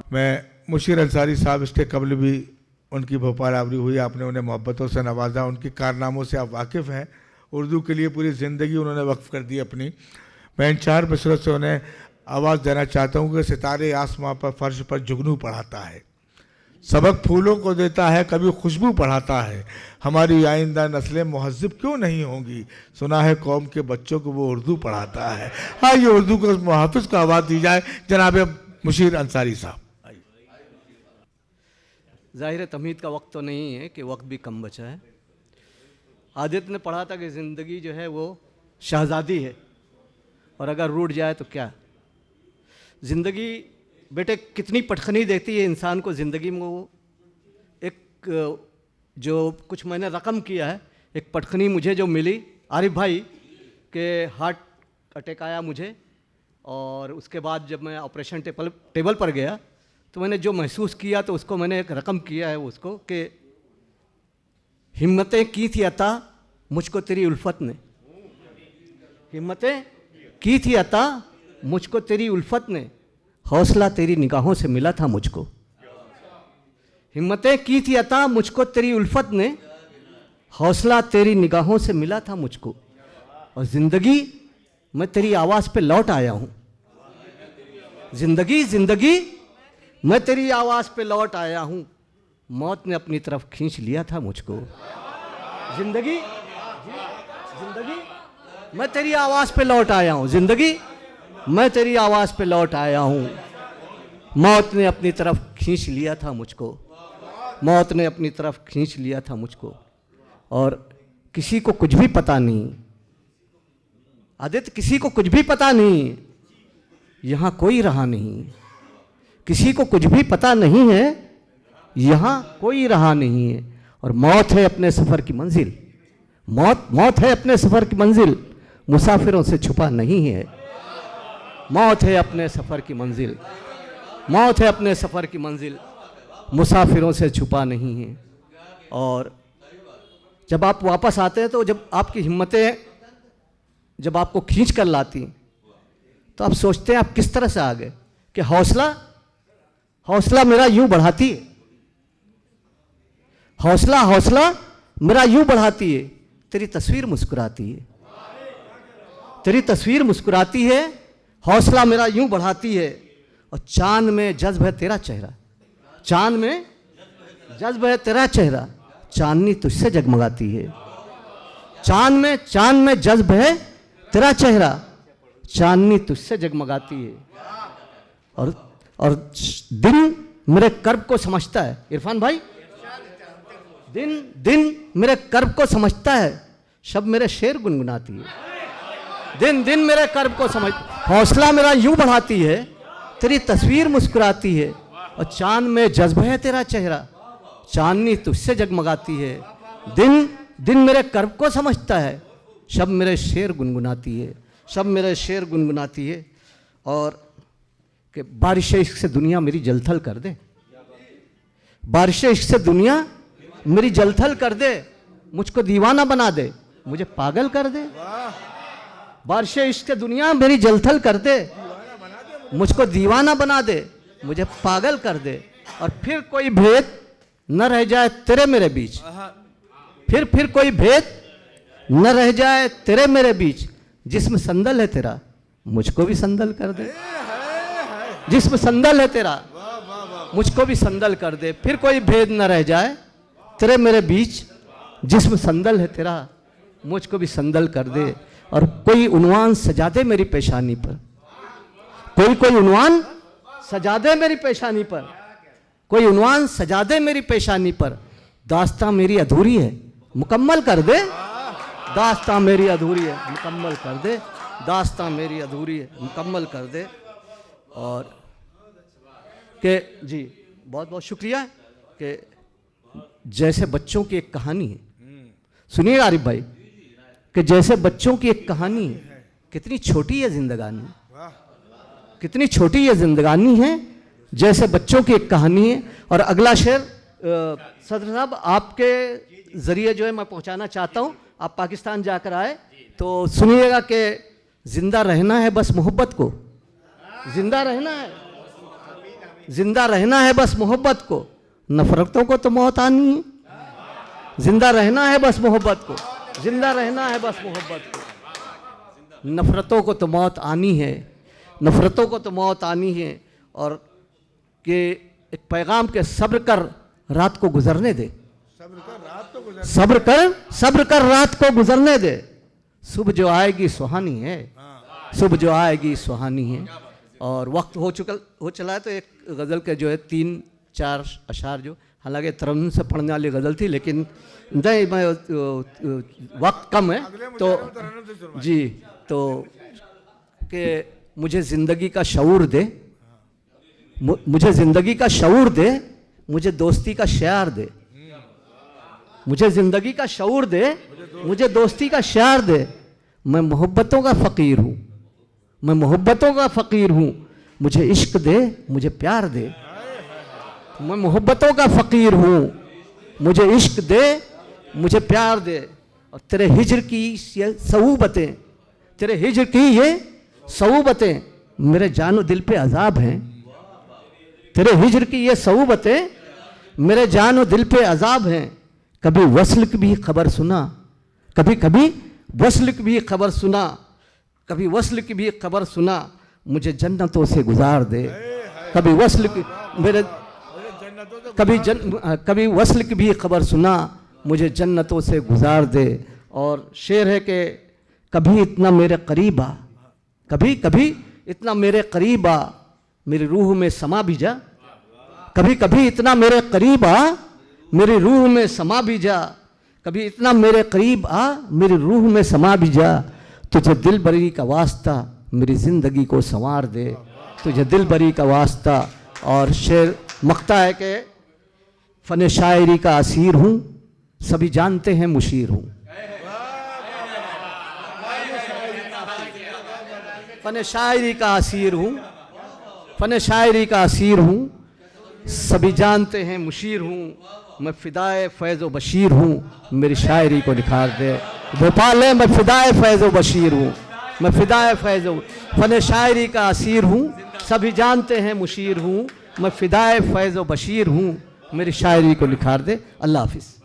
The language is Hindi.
मैं मुशीर अंसारी साहब, इसके कबल भी उनकी भोपाल आवरी हुई, आपने उन्हें मोहब्बतों से नवाजा, उनके कारनामों से आप वाकिफ़ हैं। उर्दू के लिए पूरी ज़िंदगी उन्होंने वक्फ कर दी अपनी। मैं इन 4 मिसरों से उन्हें आवाज़ देना चाहता हूँ कि सितारे आसमां पर फर्श पर जुगनू पढ़ाता है, सबक फूलों को देता है, कभी खुशबू पढ़ाता है। हमारी आइंदा नस्लें मुहज़्ज़िब क्यों नहीं होंगी, सुना है कौम के बच्चों को वो उर्दू पढ़ाता है। हाँ, ये उर्दू को मुहाफ़िज़ को आवाज़ दी जाए, जनाब मुशीर अंसारी साहब। ज़ाहिर है तमहीद का वक्त तो नहीं है कि वक्त भी कम बचा है। आदित्य ने पढ़ा था कि ज़िंदगी जो है वो शहज़ादी है और अगर रूठ जाए तो क्या। ज़िंदगी बेटे कितनी पटखनी देती है इंसान को ज़िंदगी में। वो एक जो कुछ मैंने रकम किया है, एक पटखनी मुझे जो मिली आरिफ भाई के हार्ट अटैक आया मुझे, और उसके बाद जब मैं ऑपरेशन टेबल पर गया तो मैंने जो महसूस किया तो उसको मैंने एक रकम किया है उसको कि हिम्मतें की थी अता मुझको तेरी उल्फत ने, हिम्मतें की थी अता मुझको तेरी उल्फत ने, हौसला तेरी निगाहों से मिला था मुझको। हिम्मतें की थी अता मुझको तेरी उल्फत ने, हौसला तेरी निगाहों से मिला था मुझको, और ज़िंदगी मैं तेरी आवाज़ पे लौट आया हूँ। ज़िंदगी ज़िंदगी मैं तेरी आवाज़ पे लौट आया हूँ, मौत ने अपनी तरफ खींच लिया था मुझको। ज़िंदगी ज़िंदगी मैं तेरी आवाज़ पे लौट आया हूँ, ज़िंदगी मैं तेरी आवाज़ पे लौट आया हूँ, मौत ने अपनी तरफ खींच लिया था मुझको, मौत ने अपनी तरफ खींच लिया था मुझको। और किसी को कुछ भी पता नहीं आदित्य, किसी को कुछ भी पता नहीं, यहाँ कोई रहा नहीं, किसी को कुछ भी पता नहीं है, यहाँ कोई रहा नहीं है। और मौत है अपने सफ़र की मंजिल, मौत है अपने सफ़र की मंजिल, मुसाफिरों से छुपा नहीं है। मौत है अपने सफ़र की मंजिल, मौत है अपने सफ़र की मंजिल, मुसाफिरों से छुपा नहीं है। और जब आप वापस आते हैं तो जब आपकी हिम्मतें जब आपको खींच कर लाती तो आप सोचते हैं आप किस तरह से आ गए, कि हौसला मेरा यूं बढ़ाती है, हौसला मेरा यूं बढ़ाती है, तेरी तस्वीर मुस्कुराती है, तेरी तस्वीर मुस्कुराती है, हौसला मेरा यूं बढ़ाती है। और चांद में जज्ब है तेरा चेहरा, चांद में जज्ब है तेरा चेहरा, चांदनी तुझसे जगमगाती है। चांद में जज्ब है तेरा चेहरा, चांदनी तुझसे जगमगाती है। और दिन मेरे कर्ब को समझता है, इरफान भाई, दिन मेरे कर्ब को समझता है, शब मेरे शेर गुनगुनाती है। दिन मेरे कर्ब को समझ, हौसला मेरा यूं बढ़ाती है, तेरी तस्वीर मुस्कुराती है, और चांद में जज्ब है तेरा चेहरा, चांदनी तुझसे जगमगाती है। दिन मेरे कर्ब को समझता है, शब मेरे शेर गुनगुनाती है, शब मेरे शेर गुनगुनाती है। और कि बारिश इश्क से दुनिया मेरी जलथल कर दे, बारिश इश्क से दुनिया मेरी जलथल कर दे, मुझको दीवाना बना दे, मुझे पागल कर दे। बारिश इश्क से दुनिया मेरी जलथल कर दे, मुझको दीवाना बना दे, मुझे पागल कर दे। और फिर कोई भेद न रह जाए तेरे मेरे बीच, फिर कोई भेद न रह जाए तेरे मेरे बीच, जिसमें संदल है तेरा मुझको भी संदल कर दे, जिसमें संदल है तेरा मुझको भी संदल कर दे। फिर कोई भेद न रह जाए तेरे मेरे बीच, जिसमें संदल है तेरा मुझको भी संदल कर दे। और कोई उन्वान सजा दे मेरी पेशानी पर, कोई उन्वान सजा दे मेरी पेशानी पर, कोई उन्वान सजा दे मेरी पेशानी पर, दास्तां मेरी अधूरी है मुकम्मल कर दे, दास्तां मेरी अधूरी है मुकम्मल कर दे, दास्तां मेरी अधूरी है मुकम्मल कर दे। और के जी बहुत बहुत शुक्रिया कि जैसे बच्चों की एक कहानी है, सुनिए आरिफ भाई, कि जैसे बच्चों की एक कहानी है, कितनी छोटी है जिंदगानी, कितनी छोटी ये जिंदगानी है, जैसे बच्चों की एक कहानी है। और अगला शेर सदर साहब आपके ज़रिए जो है मैं पहुंचाना चाहता हूं, आप पाकिस्तान जाकर आए तो सुनिएगा कि जिंदा रहना है बस मोहब्बत को, जिंदा रहना है जिंदा रहना है बस मोहब्बत को, नफरतों को तो मौत आनी है। जिंदा रहना है बस मोहब्बत को, जिंदा रहना है बस मोहब्बत को, नफरतों को तो मौत आनी है, नफरतों को तो मौत आनी है। और कि एक पैगाम के सब्र कर रात को गुजरने दे, सब्र कर रात को गुजरने दे, सुबह जो आएगी सुहानी है, सुबह जो आएगी सुहानी है। और वक्त हो चला है, तो एक गज़ल के जो है 3-4 अशार जो हालांकि तरन्नुम से पढ़ने वाली गज़ल थी, लेकिन नहीं मैं वक्त कम है तो जी, तो कि मुझे ज़िंदगी का शऊर दे, मुझे ज़िंदगी का शऊर दे, मुझे दोस्ती का श्यार दे, मुझे ज़िंदगी का शऊर दे, मुझे दोस्ती का श्यार दे। मैं मोहब्बतों का फ़कीर हूँ, मैं मोहब्बतों का फ़कीर हूँ, मुझे इश्क दे, मुझे प्यार दे। मैं मोहब्बतों का फ़कीर हूँ, मुझे इश्क दे, मुझे प्यार दे। और तेरे हिज्र की ये सऊबतें, तेरे हिज्र की ये सऊबतें मेरे जानो दिल पे अजाब हैं। तेरे हिज्र की ये सऊबतें मेरे जानो दिल पे अजाब हैं। कभी वस्ल की भी खबर सुना, कभी कभी वस्ल की भी खबर सुना, कभी वस्ल की भी खबर सुना, मुझे जन्नतों से गुजार दे। कभी वस्ल की मेरे कभी वस्ल की भी खबर सुना, मुझे जन्नतों से गुजार दे। और शेर है कि कभी इतना मेरे करीब आ, कभी कभी इतना मेरे करीब आ, मेरी रूह में समा भी जा। कभी कभी इतना मेरे करीब आ, मेरी रूह में समा भी जा। कभी इतना मेरे करीब आ, मेरी रूह में समा भी जा। तुझे दिल बरी का वास्ता मेरी ज़िंदगी को संवार दे, तुझे दिल बरी का वास्ता। और शेर मख्ता है कि फ़न शायरी का असीर हूँ, सभी जानते हैं मुशीर हूँ। फ़न शायरी का असीर हूँ, फ़न शायरी का असीर हूँ, सभी जानते हैं मुशीर हूँ। मैं फ़िदाए फैज़ व बशीर हूँ, मेरी शायरी को निखार दे। भोपाल है मैं फ़िदाए फैज़ व बशीर हूँ, मैं फ़िदाए फैज़ व फ़न शायरी का असीर हूँ, सभी जानते हैं मुशीर हूँ। मैं फ़िदाए फैज़ व बशीर हूँ, मेरी शायरी को निखार दे। अल्लाह हाफ़िज़।